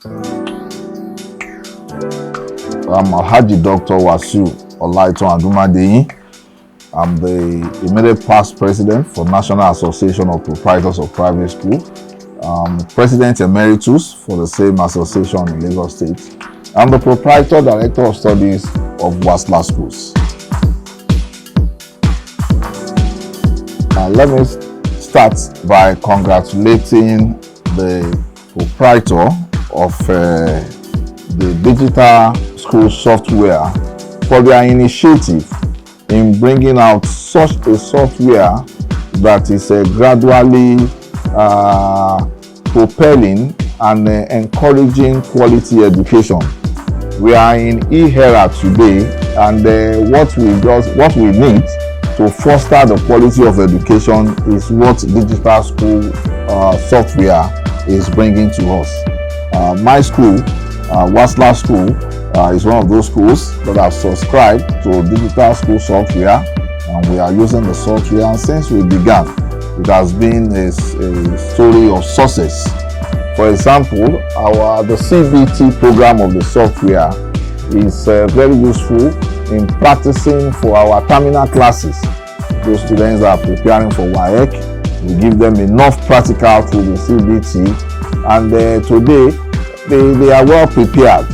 I'm Alhaji Dr. Wasiu Adumadeyin. I'm the immediate past president for National Association of Proprietors of Private School. President Emeritus for the same association in Lagos State. I'm the proprietor director of studies of Wasiu Schools. Let me start by congratulating the proprietor of the digital school software for their initiative in bringing out such a software that is gradually propelling and encouraging quality education. We are in e-era today, and what we need to foster the quality of education is what digital school software is bringing to us. My school, Wasiu School, is one of those schools that have subscribed to digital school software, and we are using the software. And since we began, it has been a story of success. For example, the CBT program of the software is very useful in practicing for our terminal classes. Those students that are preparing for WAEC, we give them enough practical through the CBT, and today they are well prepared.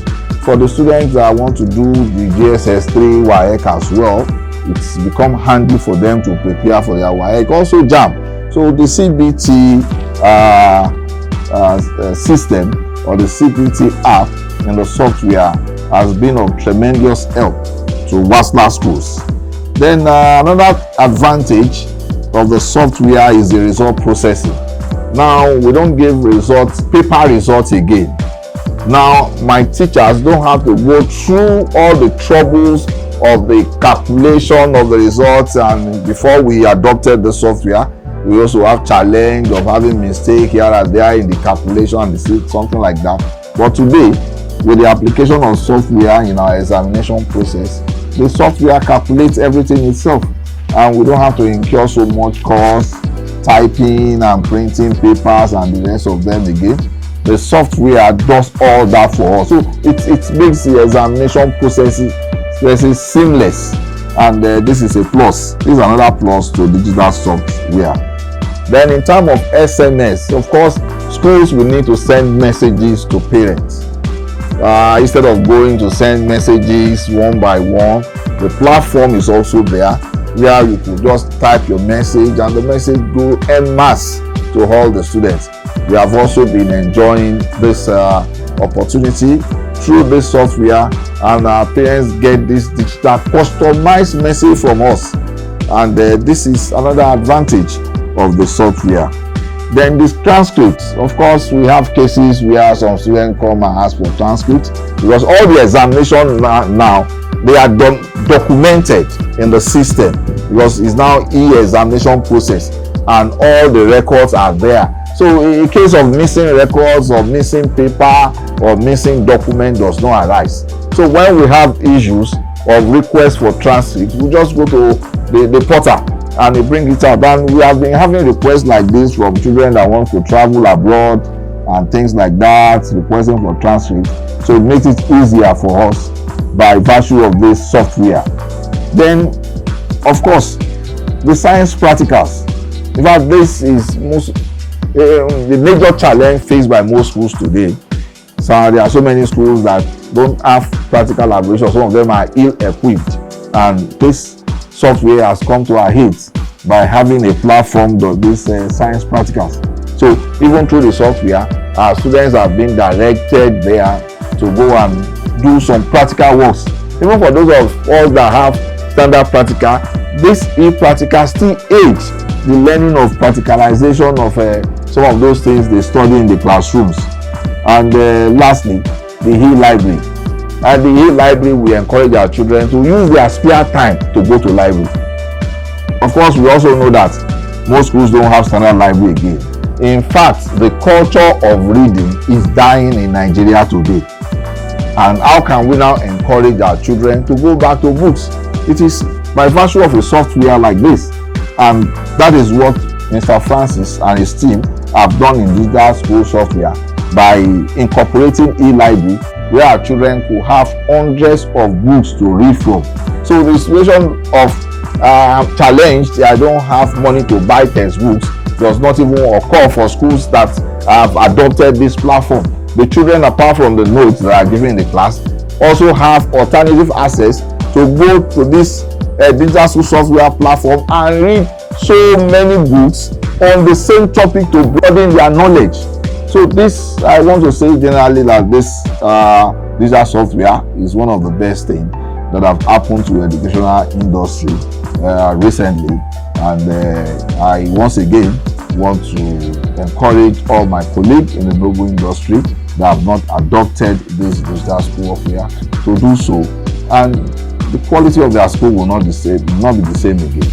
For the students that want to do the GSS3 WAEC as well, it's become handy for them to prepare for their WAEC, also JAMB. So the CBT system, or the CBT app in the software, has been of tremendous help to Wasiu Schools. Then another advantage of the software is the result processing. Now we don't give paper results again. Now my teachers don't have to go through all the troubles of the calculation of the results, and before we adopted the software, we also have challenge of having mistake here and there in the calculation and something like that. But today, with the application of software in our examination process, the software calculates everything itself, and we don't have to incur so much cost typing and printing papers and the rest of them again. The software does all that for us, so it makes the examination processes seamless, and this is a plus. This is another plus to digital software. Then in terms of SMS, of course, schools will need to send messages to parents. Instead of going to send messages one by one, the platform is also there where you could just type your message and the message go en masse to all the students. We have also been enjoying this opportunity through this software, and our parents get this digital customized message from us, and this is another advantage of the software. Then this transcript, of course, we have cases where some students come and ask for transcripts, because all the examinations now they are documented in the system, because it's now e-examination process and all the records are there. So in case of missing records or missing paper or missing document does not arise. So when we have issues of requests for transcripts, we just go to the portal and they bring it out. And we have been having requests like this from children that want to travel abroad and things like that, requesting for transcripts. So it makes it easier for us by virtue of this software. Then, of course, the science practicals. In fact, this is the major challenge faced by most schools today. So there are so many schools that don't have practical laboratories. Some of them are ill-equipped, and this software has come to our aid by having a platform of these science practicals. So even through the software, our students have been directed there to go and do some practical works. Even for those of us that have standard practical, this e-practical still aids the learning of practicalization of some of those things they study in the classrooms. And lastly, the e-library. At the e-library, we encourage our children to use their spare time to go to library. Of course, we also know that most schools don't have standard library again. In fact, the culture of reading is dying in Nigeria today. And how can we now encourage our children to go back to books? It is by virtue of a software like this. And that is what Mr. Francis and his team have done in digital school software. by incorporating e-library, where our children could have hundreds of books to read from. So the situation of challenge, I don't have money to buy textbooks, does not even occur for schools that have adopted this platform. The children, apart from the notes that are given in the class, also have alternative access to go to this digital software platform and read so many books on the same topic to broaden their knowledge. So this, I want to say generally that this digital software is one of the best things that have happened to the educational industry recently, and I once again want to encourage all my colleagues in the noble industry that have not adopted this digital school software to do so, and the quality of their school will not be the same again.